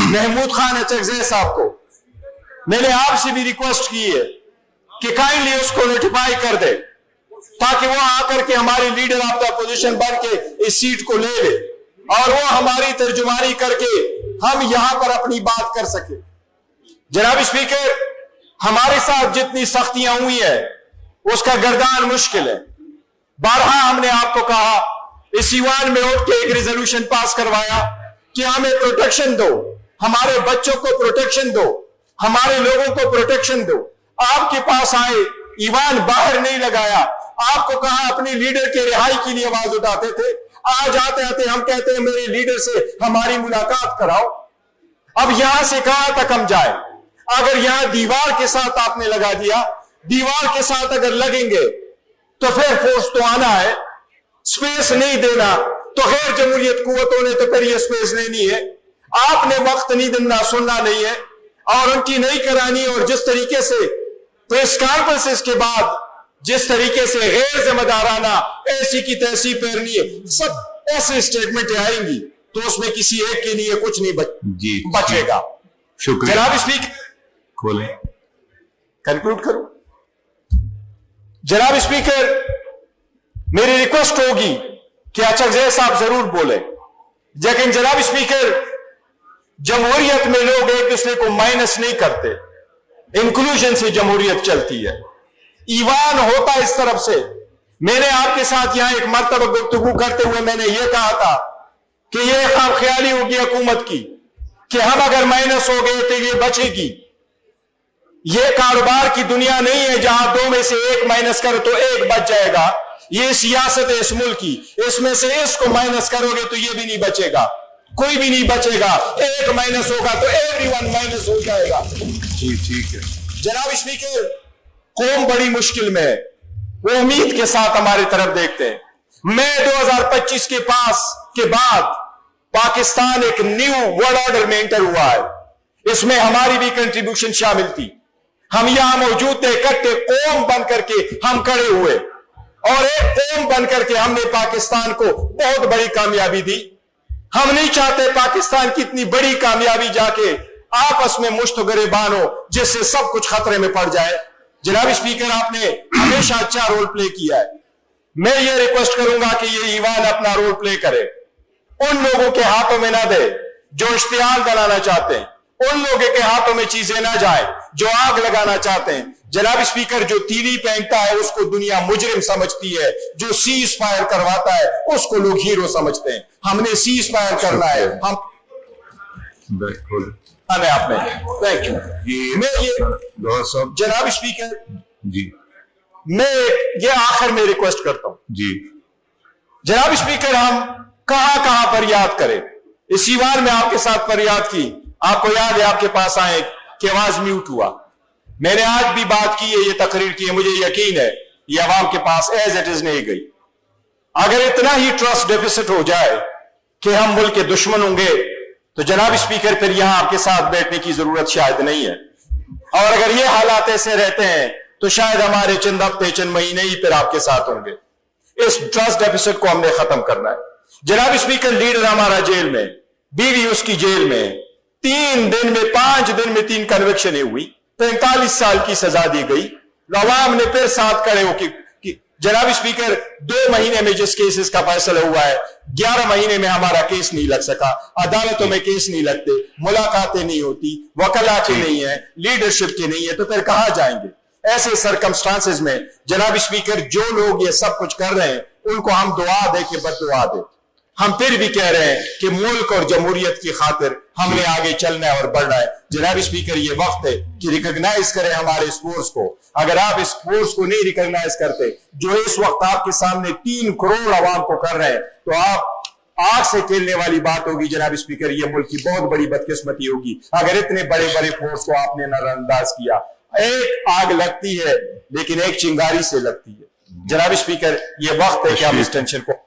महमूद खान अचकज़ई साहब को मैंने आपसे भी रिक्वेस्ट की है कि काइंडली उसको नोटिफाई कर दे, ताकि वो आकर के हमारे लीडर ऑफ द अपोजिशन बन के इस सीट को ले ले और वो हमारी तर्जुमानी करके हम यहां पर अपनी बात कर सके। जनाब स्पीकर, हमारे साथ जितनी सख्तियां हुई है उसका गर्दान मुश्किल है। बारहा हमने आपको कहा, इस ईवान में उठ के एक रेजोल्यूशन पास करवाया कि हमें प्रोटेक्शन दो, हमारे बच्चों को प्रोटेक्शन दो, हमारे लोगों को प्रोटेक्शन दो। आपके पास आए, ईवान बाहर नहीं लगाया, आपको कहा अपने लीडर के रिहाई के लिए आवाज उठाते थे। आज आते आते हम कहते हैं मेरे लीडर से हमारी मुलाकात कराओ। अब यहां से कहां तक हम जाए? अगर यहां दीवार के साथ आपने लगा दिया, दीवार के साथ अगर लगेंगे तो फिर फोर्स तो आना है, स्पेस नहीं देना तो गैर जमहूरियत कुव्वतों ने तो फिर ये स्पेस लेनी है। आपने वक्त नहीं देना, सुनना नहीं है और उनकी नहीं करानी। और जिस तरीके से प्रेस कॉन्फ्रेंस के बाद जिस तरीके से गैर जिम्मेदाराना ऐसी की तैसी फेरनी है, सब ऐसे स्टेटमेंट आएंगी तो उसमें किसी एक के लिए कुछ नहीं बचेगा। शुक्रिया। जनाब स्पीकर, खोलें, कंक्लूड करूं। जनाब स्पीकर, मेरी रिक्वेस्ट होगी कि अचकज़ई साहब जरूर बोले, लेकिन जनाब स्पीकर, जमहूरियत में लोग एक दूसरे को माइनस नहीं करते, इंक्लूजन से जमहूरियत चलती है। ईवान होता इस तरफ से। मैंने आपके साथ यहां एक मर्तबा गुफ्तगू करते हुए मैंने यह कहा था कि यह ख्याली होगी हुकूमत की कि हम अगर माइनस हो गए तो ये बचेगी। ये कारोबार की दुनिया नहीं है जहां दो में से एक माइनस करो तो एक बच जाएगा। ये सियासत है इस मुल्क की, इसमें से इसको माइनस करोगे तो ये भी नहीं बचेगा, कोई भी नहीं बचेगा। एक माइनस होगा तो एवरीवन माइनस हो जाएगा। जी ठीक है। जनाब स्पीकर, कौम बड़ी मुश्किल में है, वो उम्मीद के साथ हमारी तरफ देखते हैं। मई 2025 के बाद पाकिस्तान एक न्यू वर्ल्ड ऑर्डर में एंटर हुआ है। इसमें हमारी भी कंट्रीब्यूशन शामिल थी। हम यहां मौजूद थे, इकट्ठे कौम बन करके हम खड़े हुए और एक कौम बन करके हमने पाकिस्तान को बहुत बड़ी कामयाबी दी। हम नहीं चाहते पाकिस्तान की इतनी बड़ी कामयाबी जाके आपस में मुश्त गिरबान हो जिससे सब कुछ खतरे में पड़ जाए। जनाब स्पीकर, आपने हमेशा अच्छा रोल प्ले किया है। मैं ये रिक्वेस्ट करूंगा कि ये ईवान अपना रोल प्ले करे, उन लोगों के हाथों में ना दे जो इश्तियाल बनाना चाहते हैं, उन लोगों के हाथों में चीजें ना जाए जो आग लगाना चाहते हैं। जनाब स्पीकर, जो तीली पहनता है उसको दुनिया मुजरिम समझती है, जो सीज फायर करवाता है उसको लोग हीरो समझते हैं। हमने सीज फायर करना है, हम आपने थैंक यू। मैं ये जनाब स्पीकर जी, मैं ये आखिर में रिक्वेस्ट करता हूं जी जनाब स्पीकर, हम कहां कहां फरियाद करें। इस ईवान में आपके साथ फरियाद की, आपको याद है आपके पास आए कि आवाज म्यूट हुआ। मैंने आज भी बात की है, ये तकरीर की है, मुझे यकीन है ये अवाम के पास एज इट इज नहीं गई। अगर इतना ही ट्रस्ट डेफिसिट हो जाए कि हम मुल्क के दुश्मन होंगे तो जनाब स्पीकर फिर यहां आपके साथ बैठने की जरूरत शायद नहीं है। और अगर ये हालात ऐसे रहते हैं तो शायद हमारे चंद हफ्ते चंद महीने ही फिर आपके साथ होंगे। इस ट्रस्ट डेफिसिट को हमने खत्म करना है। जनाब स्पीकर, लीडर हमारा जेल में, बीवी उसकी जेल में, 5 दिन में 3 कन्विक्शनें हुई, 45 साल की सजा दी गई। अवाम ने फिर साथ खड़े हो कि जनाब स्पीकर, 2 महीने में जिस केसेस का फैसला हुआ है, 11 महीने में हमारा केस नहीं लग सका। अदालतों में केस नहीं लगते, मुलाकातें नहीं होती, वकला के नहीं है, लीडरशिप के नहीं है, तो फिर कहां जाएंगे? ऐसे सरकमस्टांसेस में जनाब स्पीकर, जो लोग ये सब कुछ कर रहे हैं उनको हम दुआ दे के बददुआ दे। हम फिर भी कह रहे हैं कि मुल्क और जमहूरियत की खातिर हमने आगे चलना है और बढ़ना है। जनाब स्पीकर, ये वक्त है कि रिकॉग्नाइज करें हमारे इस फोर्स को। अगर आप इस फोर्स को नहीं रिकॉग्नाइज करते जो इस वक्त आपके सामने 3 करोड़ आवाम को कर रहे हैं, तो आप आग से खेलने वाली बात होगी। जनाब स्पीकर, ये मुल्क की बहुत बड़ी बदकिस्मती होगी अगर इतने बड़े बड़े फोर्स को आपने नजरअंदाज किया। एक आग लगती है लेकिन एक चिंगारी से लगती है। जनाब स्पीकर, ये वक्त है कि हम इस टेंशन को